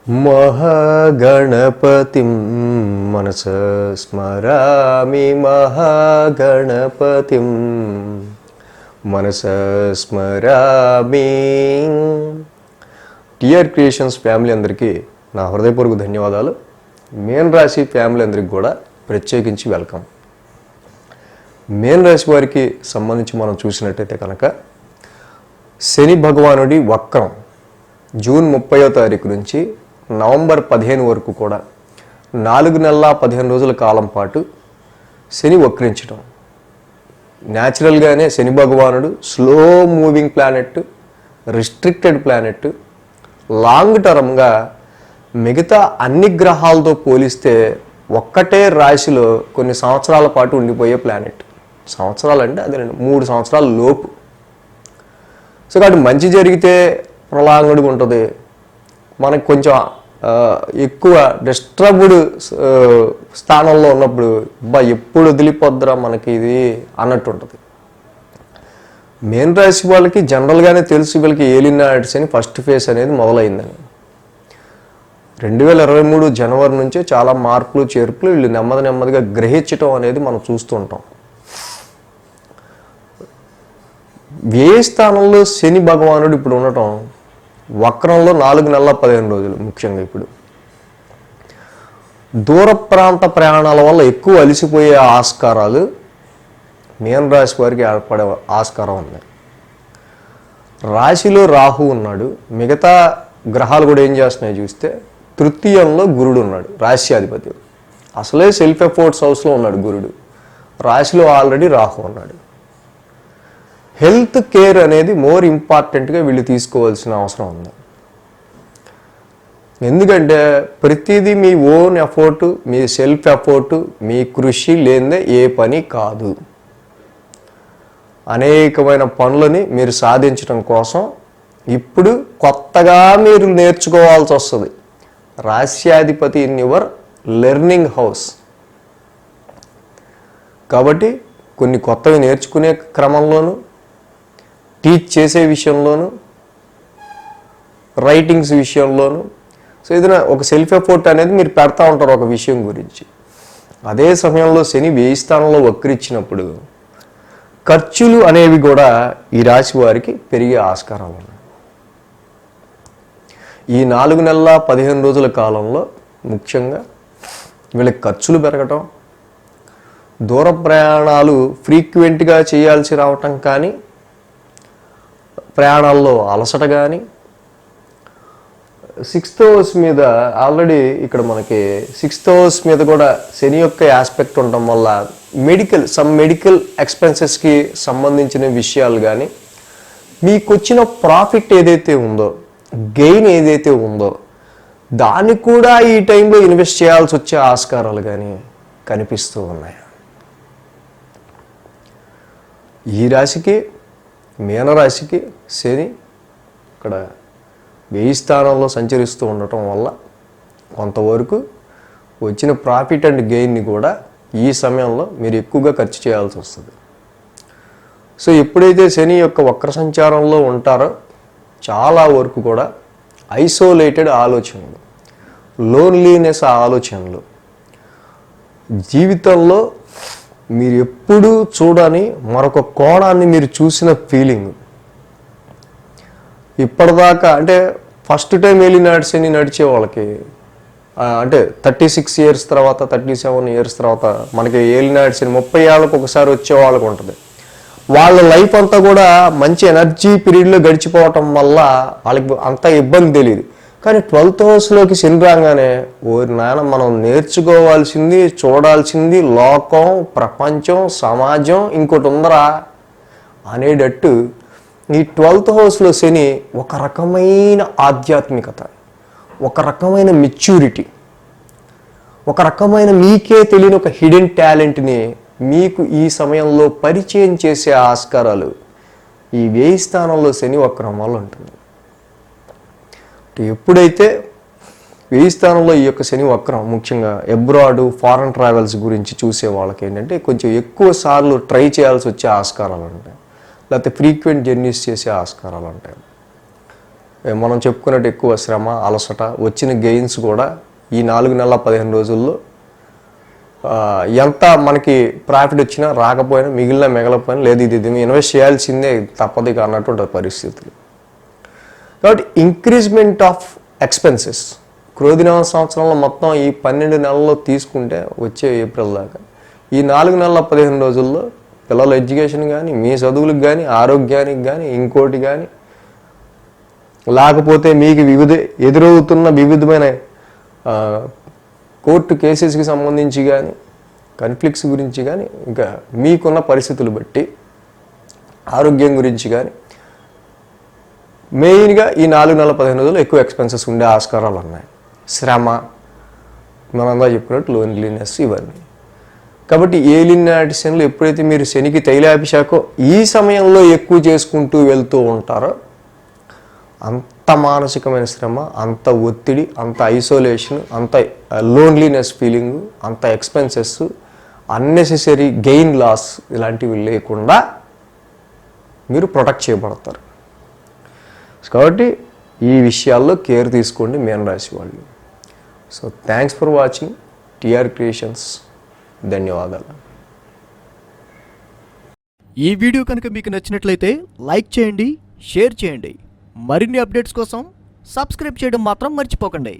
महागणपतिं मनसा स्मरामि महागणपतिं मनसा स्मरामि। TR creations family అందరికీ నా హృదయపూర్వక ధన్యవాదాలు. మేన్ రాశి ఫ్యామిలీ అందరికి కూడా ప్రత్యేకించి వెల్కమ్. మేన్ రాశి వారికి సంబంధించి మనం చూసినట్టయితే కనుక శని భగవానుడి వక్రం జూన్ 30వ తారీఖు నుంచి నవంబర్ 15 వరకు కూడా 4 నెలల 15 రోజుల కాలం పాటు శని వక్రించడం. న్యాచురల్గానే శని భగవానుడు slow moving planet, restricted planet, long టర్మ్గా మిగతా అన్ని గ్రహాలతో పోలిస్తే ఒక్కటే రాశిలో కొన్ని సంవత్సరాల పాటు ఉండిపోయే ప్లానెట్. సంవత్సరాలు అంటే అదే 3 సంవత్సరాల లోపు. సో కాబట్టి మంచి జరిగితే ప్రొలాంగ్డ్గా ఉంటుంది, మనకు కొంచెం ఎక్కువ డిస్టర్బ్డ్ స్థానంలో ఉన్నప్పుడు ఎప్పుడు వదిలిపోద్దురా మనకి ఇది అన్నట్టు ఉంటుంది. మేన్ రాశి వాళ్ళకి జనరల్గానే తెలుసు వీళ్ళకి ఏలినాడ్స్ అని ఫస్ట్ ఫేజ్ అనేది మొదలైందని. 2023 జనవరి నుంచే చాలా మార్పులు చేర్పులు వీళ్ళు నెమ్మదిగా గ్రహించటం అనేది మనం చూస్తూ ఉంటాం. వ్యయ స్థానంలో శని భగవానుడు ఇప్పుడు ఉండటం, వక్రంలో 4 నెలల 15 రోజులు. ముఖ్యంగా ఇప్పుడు దూర ప్రాంత ప్రయాణాల వల్ల ఎక్కువ అలసిపోయే ఆస్కారాలు మీన రాశి వారికి ఏర్పడే ఆస్కారం ఉంది. రాశిలో రాహు ఉన్నాడు, మిగతా గ్రహాలు కూడా ఏం చేస్తున్నాయి చూస్తే తృతీయంలో గురుడు ఉన్నాడు, రాశ్యాధిపతి. అసలే సెల్ఫ్ ఎఫోర్ట్స్ హౌస్లో ఉన్నాడు గురుడు, రాశిలో ఆల్రెడీ రాహు ఉన్నాడు. హెల్త్ కేర్ అనేది మోర్ ఇంపార్టెంట్గా వీళ్ళు తీసుకోవాల్సిన అవసరం ఉంది. ఎందుకంటే ప్రతిదీ మీ ఓన్ ఎఫోర్ట్, మీ సెల్ఫ్ ఎఫోర్ట్, మీ కృషి లేనిదే ఏ పని కాదు. అనేకమైన పనులని మీరు సాధించడం కోసం ఇప్పుడు కొత్తగా మీరు నేర్చుకోవాల్సి వస్తుంది. రాశ్యాధిపతి ఇన్ యువర్ లెర్నింగ్ హౌస్ కాబట్టి కొన్ని కొత్తవి నేర్చుకునే క్రమంలోనూ, టీచ్ చేసే విషయంలోనూ, రైటింగ్స్ విషయంలోనూ, సో ఏదైనా ఒక సెల్ఫ్ ఎఫోర్ట్ అనేది మీరు పెడతా ఉంటారు ఒక విషయం గురించి. అదే సమయంలో శని వ్యయ స్థానంలో వక్రించినప్పుడు ఖర్చులు అనేవి కూడా ఈ రాశి వారికి పెరిగే ఆస్కారం ఉంది. ఈ 4 నెలల 15 రోజుల కాలంలో ముఖ్యంగా వీళ్ళకి ఖర్చులు పెరగటం, దూర ప్రయాణాలు ఫ్రీక్వెంట్గా చేయాల్సి రావటం, కానీ ప్రయాణాల్లో అలసట కానీ, 6th హౌస్ మీద ఆల్రెడీ ఇక్కడ మనకి 6th హౌస్ మీద కూడా శని యొక్క ఆస్పెక్ట్ ఉండటం వల్ల మెడికల్ ఎక్స్పెన్సెస్కి సంబంధించిన విషయాలు కానీ, మీకు వచ్చిన ప్రాఫిట్ ఏదైతే ఉందో, గెయిన్ ఏదైతే ఉందో దాన్ని కూడా ఈ టైంలో ఇన్వెస్ట్ చేయాల్సి వచ్చే ఆస్కారాలు కానీ కనిపిస్తూ ఉన్నాయి. ఈ రాశికి, మీనరాశికి శని ఇక్కడ వ్యయ స్థానంలో సంచరిస్తూ ఉండటం వల్ల కొంతవరకు వచ్చిన ప్రాఫిట్ అండ్ గెయిన్ని కూడా ఈ సమయంలో మీరు ఎక్కువగా ఖర్చు చేయాల్సి వస్తుంది. సో ఎప్పుడైతే శని యొక్క వక్ర సంచారంలో ఉంటారో చాలా వరకు కూడా ఐసోలేటెడ్ ఆలోచనలు, లోన్లీనెస్ ఆలోచనలు, జీవితంలో మీరు ఎప్పుడూ చూడని మరొక కోణాన్ని మీరు చూసిన ఫీలింగ్. ఇప్పటిదాకా అంటే ఫస్ట్ టైం ఏలినాడ్స్ అని నడిచే వాళ్ళకి, అంటే 36 ఇయర్స్ తర్వాత, 37 ఇయర్స్ తర్వాత మనకి ఏలినాడ్స్ అని 30 ఏళ్ళకు ఒకసారి వచ్చే వాళ్ళకు ఉంటుంది. వాళ్ళ లైఫ్ అంతా కూడా మంచి ఎనర్జీ పీరియడ్లో గడిచిపోవటం వల్ల వాళ్ళకి అంత ఇబ్బంది తెలియదు. కానీ 12th హౌస్లోకి శని రాగానే ఓ నాయన మనం నేర్చుకోవాల్సింది, చూడాల్సింది లోకం, ప్రపంచం, సమాజం ఇంకోటి ఉందరా అనేటట్టు ఈ 12th హౌస్లో శని ఒక రకమైన ఆధ్యాత్మికత, ఒక రకమైన మెచ్యూరిటీ, ఒక రకమైన మీకే తెలియని ఒక హిడెన్ టాలెంట్ని మీకు ఈ సమయంలో పరిచయం చేసే ఆస్కారాలు ఈ వ్యయ స్థానంలో శని వక్రం వల్ల ఉంటుంది. ఎప్పుడైతే వ్యయ స్థానంలో ఈ యొక్క శని వక్రం ముఖ్యంగా అబ్రాడ్, ఫారెన్ ట్రావెల్స్ గురించి చూసే వాళ్ళకి ఏంటంటే కొంచెం ఎక్కువ సార్లు ట్రై చేయాల్సి వచ్చే ఆస్కారాలు ఉంటాయి, లేకపోతే ఫ్రీక్వెంట్ జర్నీస్ చేసే ఆస్కారాలు ఉంటాయి. మనం చెప్పుకున్నట్టు ఎక్కువ శ్రమ, అలసట, వచ్చిన గెయిన్స్ కూడా ఈ 4 నెలల 15 రోజుల్లో ఎంత మనకి ప్రాఫిట్ వచ్చినా రాకపోయినా మిగిలిపోయినా లేదు ఇది ఇన్వెస్ట్ చేయాల్సిందే తప్పదు ఇక అన్నటువంటి పరిస్థితులు. కాబట్టి ఇంక్రీజ్మెంట్ ఆఫ్ ఎక్స్పెన్సెస్ క్రోధినామ సంవత్సరంలో మొత్తం ఈ 12 నెలల్లో తీసుకుంటే వచ్చే ఏప్రిల్ దాకా ఈ 4 నెలల 15 రోజుల్లో పిల్లల ఎడ్యుకేషన్ కానీ, మీ చదువులకు కానీ, ఆరోగ్యానికి కానీ, ఇంకోటి కానీ, లేకపోతే మీకు ఎదురవుతున్న వివిధమైన కోర్టు కేసెస్కి సంబంధించి కానీ, కాన్ఫ్లిక్ట్స్ గురించి కానీ, ఇంకా మీకున్న పరిస్థితులు బట్టి ఆరోగ్యం గురించి కానీ మెయిన్గా ఈ 4 నెలల 15 రోజులు ఎక్కువ ఎక్స్పెన్సెస్ ఉండే ఆస్కారాలు ఉన్నాయి. శ్రమ, మనందా చెప్పినట్టు లోన్లీనెస్, ఇవన్నీ. కాబట్టి ఏలినాటి శనులు ఎప్పుడైతే మీరు శనికి తైలాభిషేకం ఈ సమయంలో ఎక్కువ చేసుకుంటూ వెళ్తూ ఉంటారో అంత మానసికమైన శ్రమ, అంత ఒత్తిడి, అంత ఐసోలేషన్, అంత లోన్లీనెస్ ఫీలింగ్, అంత ఎక్స్పెన్సెస్, అన్నెసెసరీ గెయిన్ లాస్ ఇలాంటివి లేకుండా మీరు ప్రొటెక్ట్ చేయబడతారు. కాబట్టి ఈ విషయాల్లో కేర్ తీసుకోండి మీనరాశి వాళ్ళు. So thanks for watching TR creations. ధన్యవాదాలు. ఈ వీడియో కనుక మీకు నచ్చినట్లయితే లైక్ చేయండి, షేర్ చేయండి. మరిన్ని అప్డేట్స్ కోసం సబ్స్క్రైబ్ చేయడం మాత్రం మర్చిపోకండి.